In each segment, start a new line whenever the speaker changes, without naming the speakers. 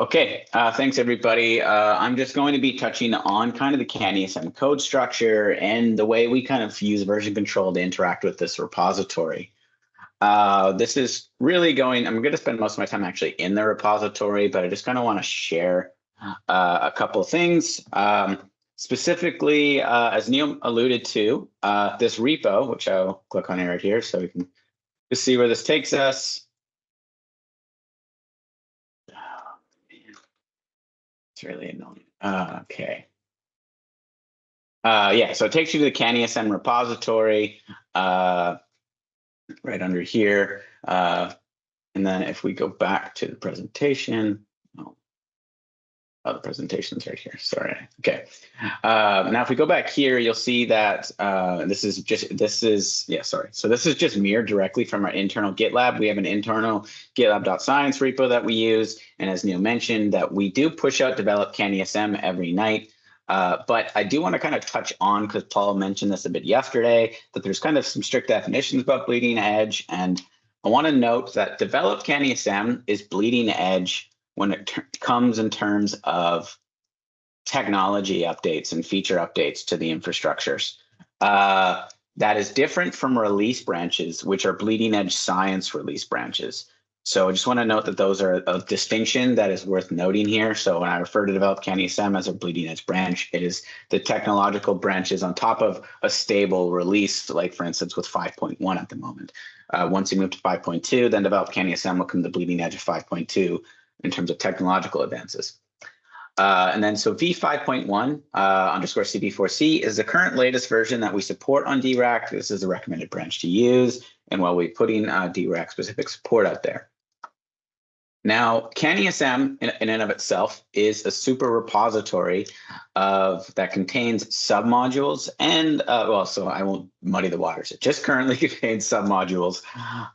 Okay, thanks everybody. I'm just going to be touching on kind of the CanESM code structure and the way we kind of use version control to interact with this repository. This is really going, I'm going to spend most of my time actually in the repository, but I just kind of want to share a couple of things. Specifically, as Neil alluded to, this repo, which I'll click on right here so we can just see where this takes us. It's really annoying. Okay. Yeah, so it takes you to the CanESM repository right under here. And then if we go back to the presentation, the presentation's right here. Sorry. Okay. Now, if we go back here, you'll see that this is just mirrored directly from our internal GitLab. We have an internal GitLab.science repo that we use. And as Neil mentioned, that we do push out develop CanESM every night. But I do want to kind of touch on, because Paul mentioned this a bit yesterday, that there's kind of some strict definitions about bleeding edge. And I want to note that develop CanESM is bleeding edge when it comes in terms of technology updates and feature updates to the infrastructures. That is different from release branches, which are bleeding edge science release branches. So I just want to note that those are a distinction that is worth noting here. So when I refer to develop CanESM as a bleeding edge branch, it is the technological branches on top of a stable release, like for instance with 5.1 at the moment. Once you move to 5.2, then develop CanESM will come to the bleeding edge of 5.2 in terms of technological advances. And then so v5.1 underscore CB4C is the current latest version that we support on DRAC. This is the recommended branch to use, and while we're putting DRAC specific support out there. Now, CanESM in and of itself is a super repository that contains submodules and, well, so I won't muddy the waters. It just currently contains submodules.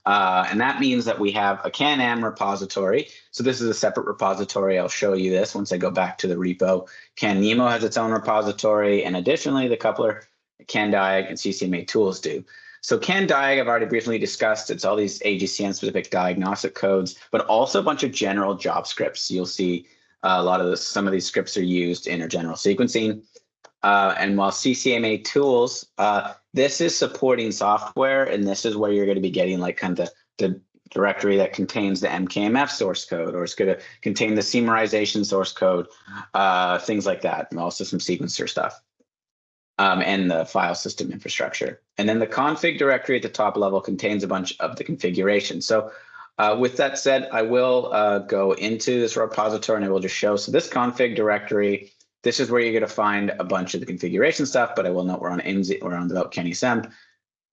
And that means that we have a CanEM repository. So this is a separate repository. I'll show you this once I go back to the repo. CanNemo has its own repository. And additionally, the coupler CanDiag and CCMA tools do. So CanDiag, I've already briefly discussed. It's all these AGCN-specific diagnostic codes, but also a bunch of general job scripts. You'll see a lot of some of these scripts are used in our general sequencing. And while CCMA tools, this is supporting software, and this is where you're going to be getting like kind of the directory that contains the MKMF source code, or it's going to contain the semerization source code, things like that, and also some sequencer stuff. And the file system infrastructure. And then the config directory at the top level contains a bunch of the configuration. So with that said, I will go into this repository and I will just show. So this config directory, this is where you're going to find a bunch of the configuration stuff, but I will note we're on IMSI, we're on develop CanESM.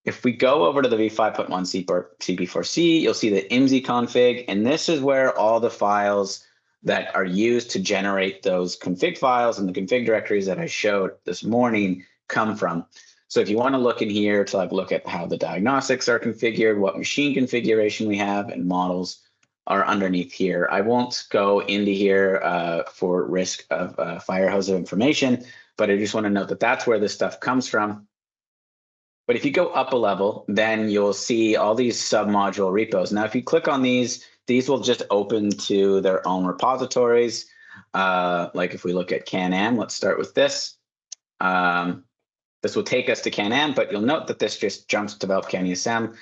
If we go over to the v5.1 CB4C, you'll see the IMSI config, and this is where all the files that are used to generate those config files and the config directories that I showed this morning come from. So if you want to look in here to like look at how the diagnostics are configured, what machine configuration we have, and models are underneath here. I won't go into here for risk of fire hose of information, but I just want to note that that's where this stuff comes from. But if you go up a level, then you'll see all these submodule repos. Now, if you click on these will just open to their own repositories. Like if we look at CanEM, let's start with this. This will take us to CanEM, but you'll note that this just jumps to develop CanESM.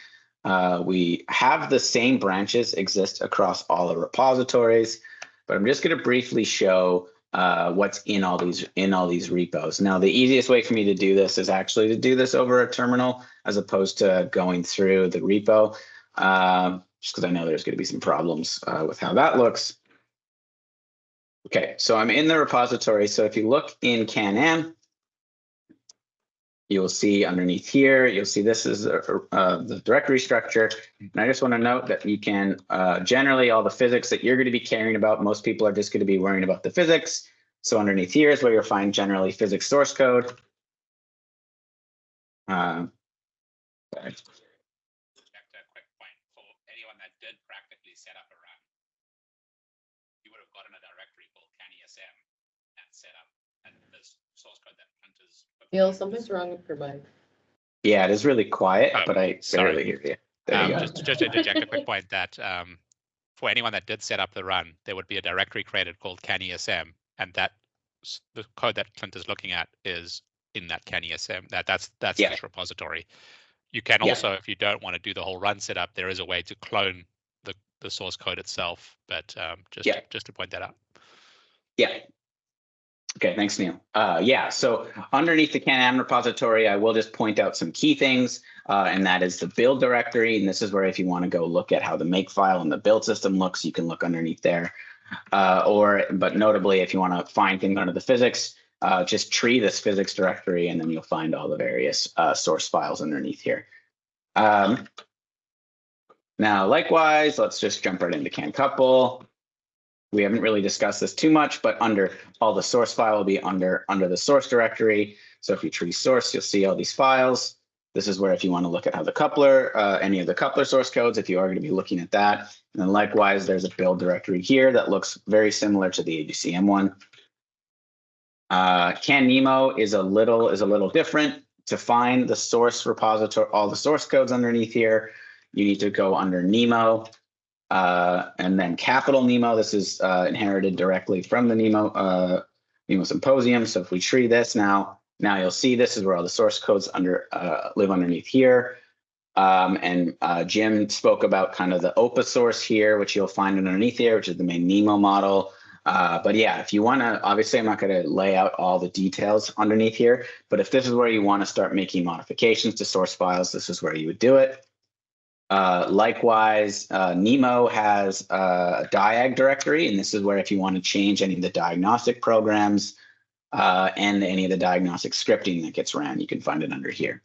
We have the same branches exist across all the repositories, but I'm just going to briefly show what's in all these repos. Now, the easiest way for me to do this is actually to do this over a terminal as opposed to going through the repo, just because I know there's going to be some problems with how that looks. Okay, so I'm in the repository. So if you look in CanEM, you'll see underneath here, you'll see this is the directory structure. And I just want to note that you can generally all the physics that you're going to be caring about, most people are just going to be worrying about the physics. So underneath here is where you'll find generally physics source code.
Set up a run, you would have gotten a directory called CanESM and set up, and this source code that Clint is.
Neil, something's wrong with your mic.
Yeah, it is really quiet, but I barely hear you. There you go.
Just to interject a quick point that for anyone that did set up the run, there would be a directory created called CanESM, and that the code that Clint is looking at is in that CanESM. That's
Yeah.
this repository. You can also, if you don't want to do the whole run setup, there is a way to clone the source code itself. But just to point that out.
Yeah. Okay, thanks, Neil. Yeah, so underneath the CanESM repository, I will just point out some key things, and that is the build directory. And this is where if you want to go look at how the makefile and the build system looks, you can look underneath there. But notably, if you want to find things under the physics, just tree this physics directory, and then you'll find all the various source files underneath here. Now, likewise, let's just jump right into CanCouple. We haven't really discussed this too much, but under all the source file will be under the source directory. So if you tree source, you'll see all these files. This is where if you want to look at how the coupler, any of the coupler source codes, if you are going to be looking at that. And then likewise, there's a build directory here that looks very similar to the AGCM one. CanNemo is a little different. To find the source repository, all the source codes underneath here, you need to go under Nemo. And then capital Nemo, this is inherited directly from the Nemo Symposium. So if we tree this now you'll see this is where all the source codes live underneath here. And Jim spoke about kind of the OPA source here, which you'll find underneath here, which is the main Nemo model. But yeah, if you want to, obviously I'm not going to lay out all the details underneath here, but if this is where you want to start making modifications to source files, this is where you would do it. Likewise, Nemo has a diag directory, and this is where if you want to change any of the diagnostic programs and any of the diagnostic scripting that gets ran, you can find it under here.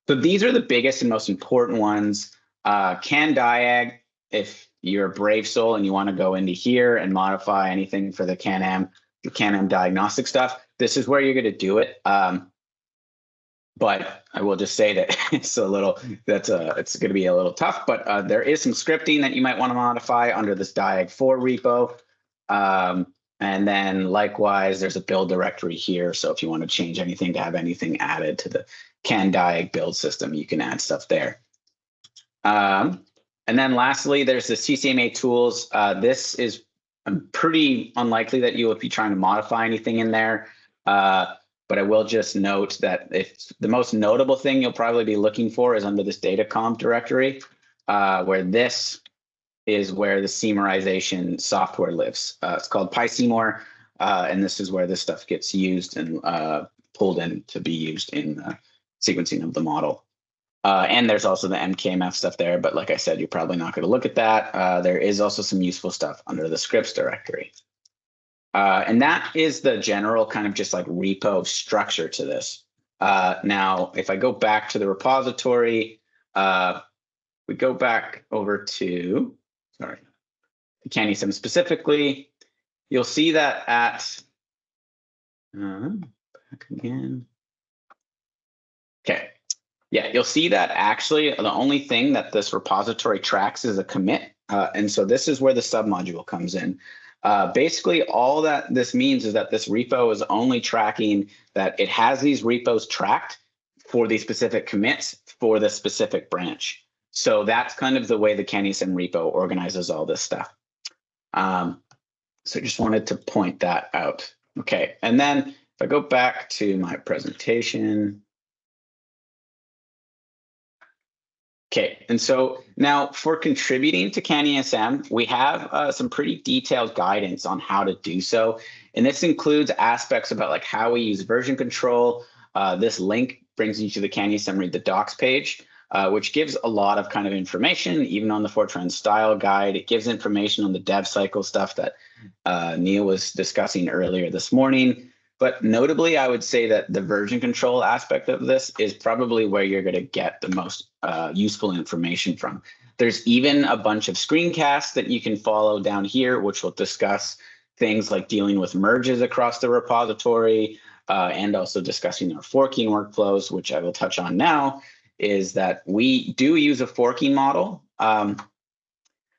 So these are the biggest and most important ones. CanDiag, if you're a brave soul and you want to go into here and modify anything for the CanESM diagnostic stuff, this is where you're going to do it. But I will just say that it's it's going to be a little tough, but there is some scripting that you might want to modify under this diag4 repo. And then likewise, there's a build directory here. So if you want to change anything to have anything added to the CanDiag build system, you can add stuff there. And then lastly, there's the CCMA tools. This is pretty unlikely that you will be trying to modify anything in there. But I will just note that if the most notable thing you'll probably be looking for is under this datacomp directory, where this is where the Seymorization software lives. It's called PySeymour, and this is where this stuff gets used and pulled in to be used in sequencing of the model. And there's also the MKMF stuff there, but like I said, you're probably not going to look at that. There is also some useful stuff under the scripts directory. And that is the general kind of just like repo structure to this. Now, if I go back to the repository, we go back over to, CanESM specifically, you'll see that at, back again. Okay, yeah, you'll see that actually the only thing that this repository tracks is a commit. And so this is where the submodule comes in. Basically, all that this means is that this repo is only tracking that it has these repos tracked for the specific commits for the specific branch. So that's kind of the way the CanESM repo organizes all this stuff. So just wanted to point that out. Okay, and then if I go back to my presentation. Okay, and so now for contributing to CanESM, we have some pretty detailed guidance on how to do so. And this includes aspects about like how we use version control. This link brings you to the CanESM Read the Docs page, which gives a lot of kind of information, even on the Fortran style guide. It gives information on the dev cycle stuff that Neil was discussing earlier this morning. But notably, I would say that the version control aspect of this is probably where you're going to get the most useful information from. There's even a bunch of screencasts that you can follow down here, which will discuss things like dealing with merges across the repository and also discussing our forking workflows, which I will touch on now, is that we do use a forking model.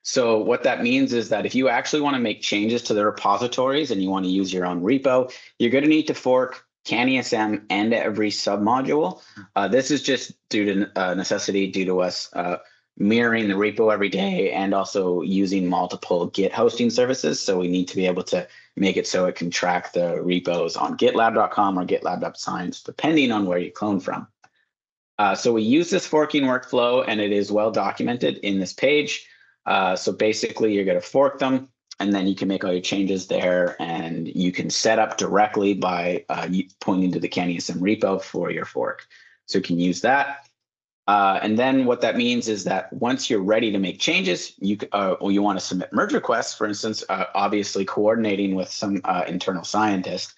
So what that means is that if you actually want to make changes to the repositories and you want to use your own repo, you're going to need to fork CanESM and every submodule. This is just due to necessity, due to us mirroring the repo every day and also using multiple Git hosting services. So we need to be able to make it so it can track the repos on GitLab.com or GitLab.science, depending on where you clone from. So we use this forking workflow, and it is well documented in this page. So basically, you're going to fork them, and then you can make all your changes there, and you can set up directly by pointing to the CanESM repo for your fork. So you can use that. And then what that means is that once you're ready to make changes, or you want to submit merge requests, for instance, obviously coordinating with some internal scientist,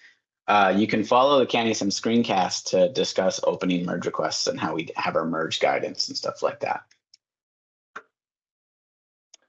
you can follow the CanESM screencast to discuss opening merge requests and how we have our merge guidance and stuff like that.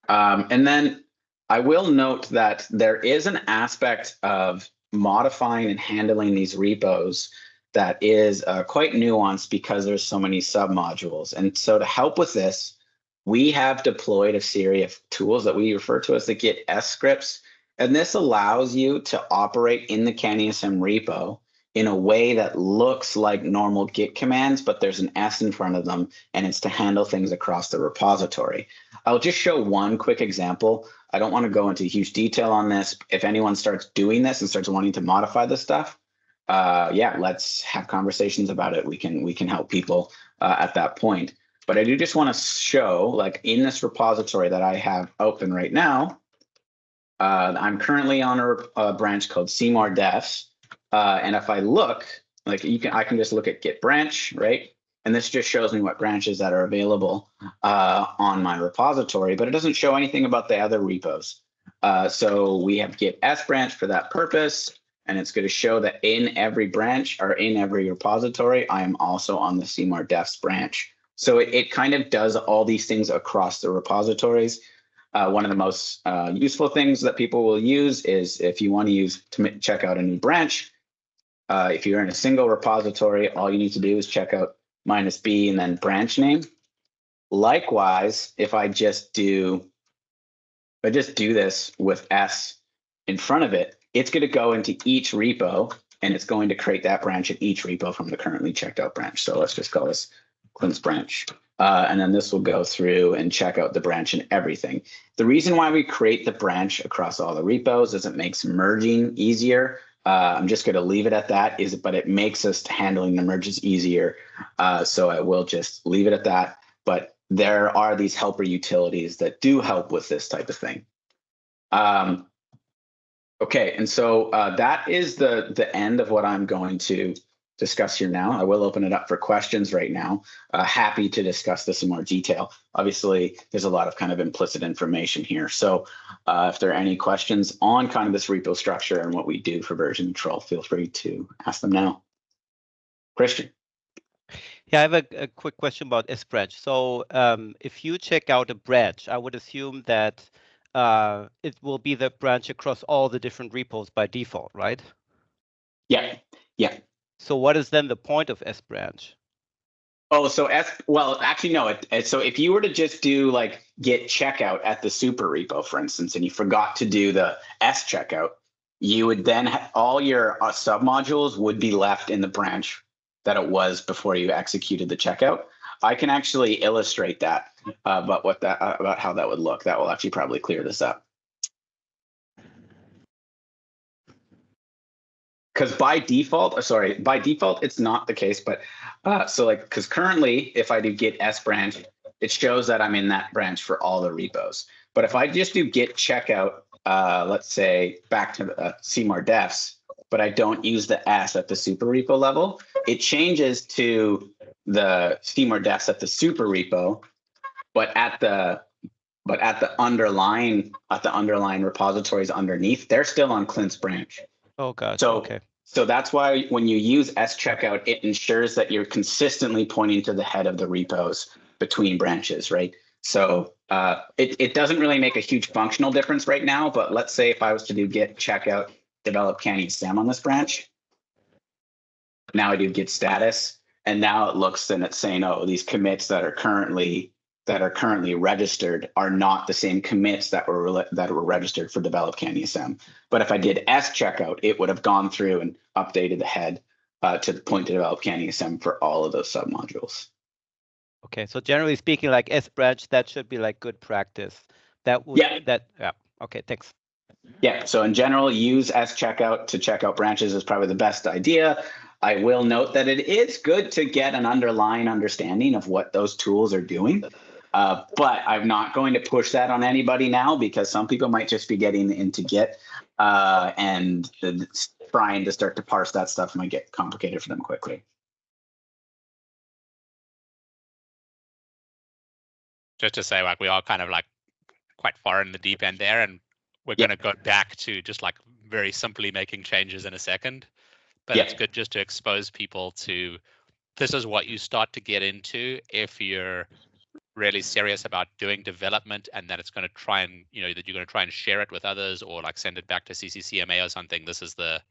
And then I will note that there is an aspect of modifying and handling these repos that is quite nuanced because there's so many submodules. And so to help with this, we have deployed a series of tools that we refer to as the Git S scripts. And this allows you to operate in the CanESM repo in a way that looks like normal Git commands, but there's an S in front of them, and it's to handle things across the repository. I'll just show one quick example. I don't want to go into huge detail on this. If anyone starts doing this and starts wanting to modify this stuff, yeah, let's have conversations about it. We can help people at that point. But I do just want to show, like in this repository that I have open right now, I'm currently on a branch called Seymour Defs. And if I look, like I can just look at Git branch, right? And this just shows me what branches that are available on my repository, but it doesn't show anything about the other repos. So we have Git S branch for that purpose. And it's going to show that in every branch or in every repository, I am also on the Seymour Defs branch. So it kind of does all these things across the repositories. One of the most useful things that people will use is if you want to use to check out a new branch. If you're in a single repository, all you need to do is check out -b and then branch name. Likewise, if I just do this with S in front of it, it's going to go into each repo, and it's going to create that branch in each repo from the currently checked out branch. So let's just call this Clint's branch. And then this will go through and check out the branch and everything. The reason why we create the branch across all the repos is it makes merging easier. I'm just going to leave it at that, but it makes us handling the merges easier. So I will just leave it at that. But there are these helper utilities that do help with this type of thing. Okay, and so that is the end of what I'm going to discuss here now. I will open it up for questions right now. Happy to discuss this in more detail. Obviously, there's a lot of kind of implicit information here. So if there are any questions on kind of this repo structure and what we do for version control, feel free to ask them now. Christian.
Yeah, I have a quick question about S branch. So if you check out a branch, I would assume that it will be the branch across all the different repos by default, right?
Yeah, yeah.
So what is then the point of S branch?
Oh, so well, actually, no. So if you were to just do like git checkout at the super repo, for instance, and you forgot to do the S checkout, you would then all your submodules would be left in the branch that it was before you executed the checkout. I can actually illustrate that, about how that would look. That will actually probably clear this up. Because by default, it's not the case, but so like, because currently if I do git S branch, it shows that I'm in that branch for all the repos. But if I just do git checkout, let's say back to Seymour Defs, but I don't use the S at the super repo level, it changes to the Seymour Defs at the super repo, but at the underlying repositories underneath, they're still on Clint's branch.
Oh, God.
So,
okay.
So that's why when you use S checkout, it ensures that you're consistently pointing to the head of the repos between branches, right? So it doesn't really make a huge functional difference right now, but let's say if I was to do git checkout develop CanESM on this branch, now I do git status, and now it looks and it's saying, oh, these commits that are currently registered are not the same commits that were registered for develop CanESM. But if I did S checkout, it would have gone through and updated the head to point to develop CanESM for all of those submodules.
Okay, so generally speaking, like S branch, that should be like good practice. That would yeah. Okay, thanks.
Yeah, so in general, use S checkout to check out branches is probably the best idea. I will note that it is good to get an underlying understanding of what those tools are doing. But I'm not going to push that on anybody now because some people might just be getting into Git and trying to start to parse that stuff might get complicated for them quickly.
Just to say, like, we are kind of like quite far in the deep end there, and we're going to go back to just like very simply making changes in a second. But it's good just to expose people to this is what you start to get into if you're really serious about doing development, and that it's going to try and, you know, that you're going to try and share it with others or like send it back to CCCMA or something. This is the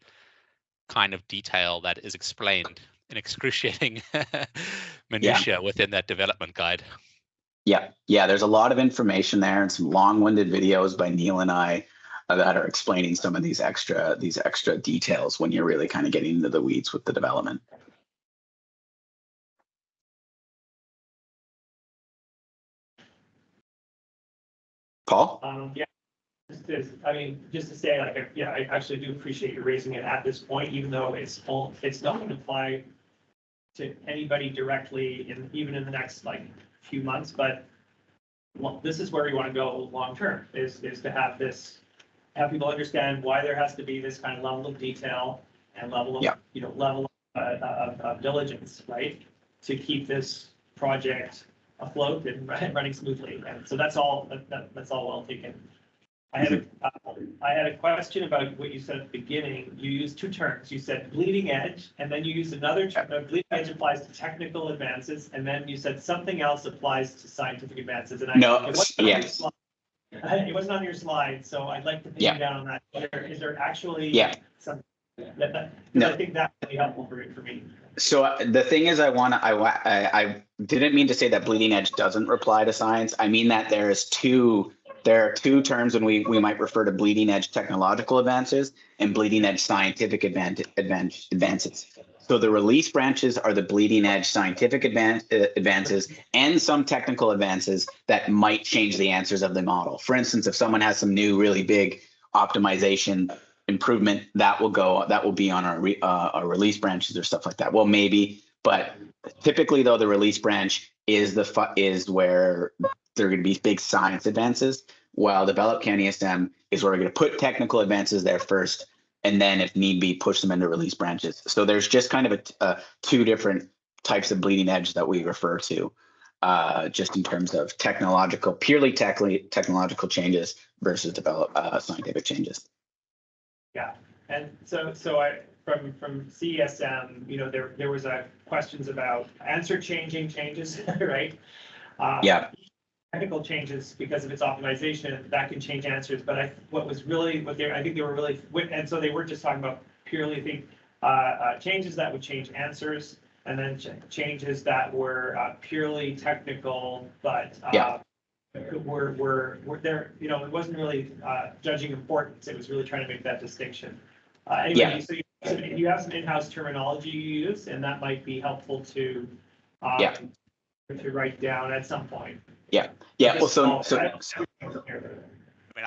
kind of detail that is explained in excruciating minutia within that development guide.
Yeah, there's a lot of information there and some long-winded videos by Neil and I that are explaining some of these extra details when you're really kind of getting into the weeds with the development. Paul?
Yeah, just to say, like, yeah, I actually do appreciate you raising it at this point, even though it's not going to apply to anybody directly, even in the next like few months. But this is where we want to go long term, is to have people understand why there has to be this kind of level of detail and level of diligence, right, to keep this project afloat and running smoothly. And so that's all well taken. I had a question about what you said at the beginning. You used two terms. You said bleeding edge, and then you used another term. Bleeding edge applies to technical advances, and then you said something else applies to scientific advances. And it wasn't on your slide, so I'd like to pin you down on that. Is there actually some? I think that would be helpful for me.
So the thing is, I didn't mean to say that bleeding edge doesn't apply to science. I mean that there are two terms when we might refer to bleeding edge technological advances and bleeding edge scientific advances. So the release branches are the bleeding edge scientific advances and some technical advances that might change the answers of the model. For instance, if someone has some new really big optimization improvement, that will be on our release branches or stuff like that. Well, maybe, but typically though, the release branch is where there are going to be big science advances, while develop CanESM is where we're going to put technical advances there first, and then if need be, push them into release branches. So there's just kind of two different types of bleeding edge that we refer to, just in terms of purely technological changes versus scientific changes.
Yeah, and so from CESM, you know, there was questions about answer changes, right? Technical changes because of its optimization that can change answers. But I think they were really, and so they were just talking about purely changes that would change answers, and then changes that were purely technical, but were there. You know, it wasn't really judging importance. It was really trying to make that distinction. Anyway, so you have some in-house terminology you use, and that might be helpful to write down at some point.
Well, so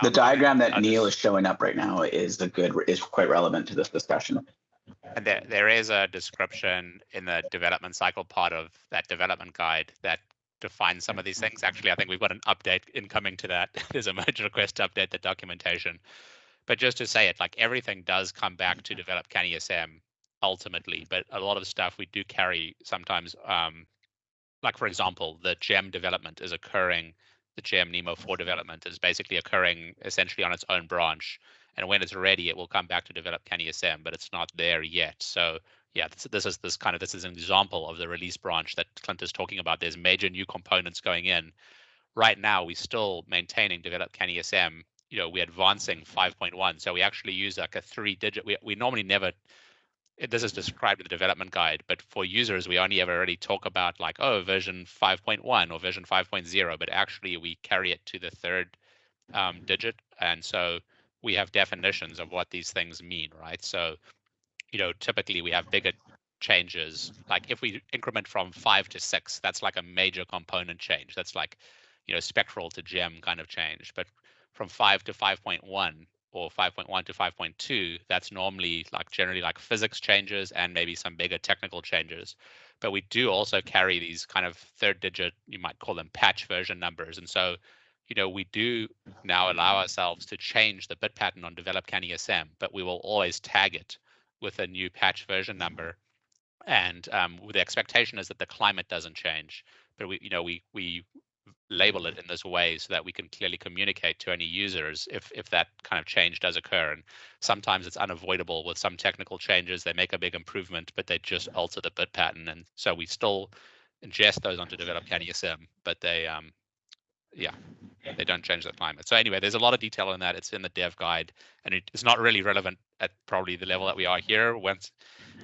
the diagram that Neil is showing up right now is quite relevant to this discussion.
And there is a description in the development cycle part of that development guide that defines some of these things. Actually, I think we've got an update incoming to that. There's a merge request to update the documentation. But just to say it, like, everything does come back to develop CanESM ultimately, but a lot of stuff we do carry sometimes. Like, for example, the gem development is occurring, the gem Nemo 4 development is basically occurring essentially on its own branch. And when it's ready, it will come back to develop CanESM, but it's not there yet. So yeah, this is an example of the release branch that Clint is talking about. There's major new components going in. Right now, we're still maintaining develop CanESM. You know, we're advancing 5.1. So we actually use like a 3-digit. We normally never. This is described in the development guide, but for users, we only ever really talk about like, oh, version 5.1 or version 5.0, but actually we carry it to the third digit. And so we have definitions of what these things mean, right? So, you know, typically we have bigger changes, like if we increment from 5 to 6, that's like a major component change. That's like, spectral to gem kind of change. But from 5 to 5.1 or 5.1 to 5.2, that's normally like generally like physics changes and maybe some bigger technical changes. But we do also carry these kind of third digit, you might call them patch version numbers. And so, we do now allow ourselves to change the bit pattern on develop CanESM, but we will always tag it with a new patch version number. And the expectation is that the climate doesn't change, but we label it in this way so that we can clearly communicate to any users if that kind of change does occur. And sometimes it's unavoidable with some technical changes. They make a big improvement, but they just alter the bit pattern. And so we still ingest those onto develop CanESM, but they don't change the climate. So anyway, there's a lot of detail in that. It's in the dev guide, and it's not really relevant at probably the level that we are here. Once,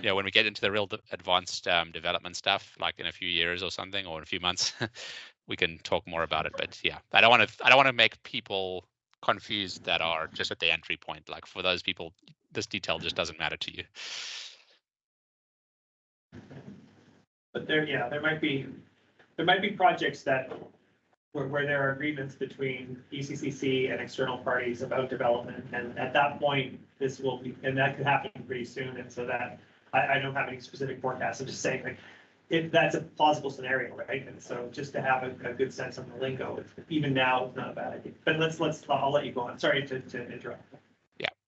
when we get into the real advanced development stuff, like in a few years or something, or in a few months, we can talk more about it. But yeah, I don't want to make people confused that are just at the entry point. Like for those people, this detail just doesn't matter to you.
But there might be projects that where there are agreements between ECCC and external parties about development, and at that point, this will be, and that could happen pretty soon. And so that I don't have any specific forecasts. I'm just saying, like, if that's a plausible scenario, right? And so just to have a good sense of the lingo, even now, it's not a bad idea. But I'll let you go on. Sorry to interrupt.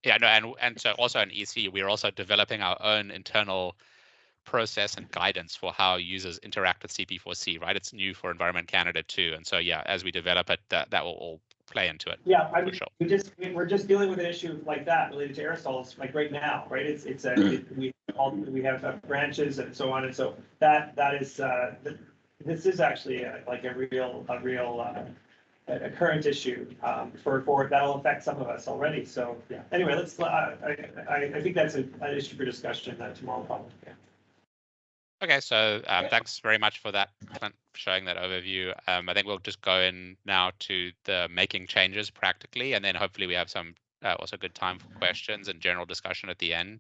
Yeah, no, and so also in EC, we're also developing our own internal process and guidance for how users interact with CP4C, right? It's new for Environment Canada too. And so, yeah, as we develop it, that will all play into it.
Yeah, I mean,
sure.
we're just dealing with an issue like that related to aerosols, like right now, right? We have branches and so on, and so that is this is actually a real current issue for that'll affect some of us already. So yeah. Anyway, let's. I think that's an issue for discussion tomorrow, probably. Yeah.
Okay, so thanks very much for that, Clint, for showing that overview. I think we'll just go in now to the making changes practically, and then hopefully we have some also good time for questions and general discussion at the end.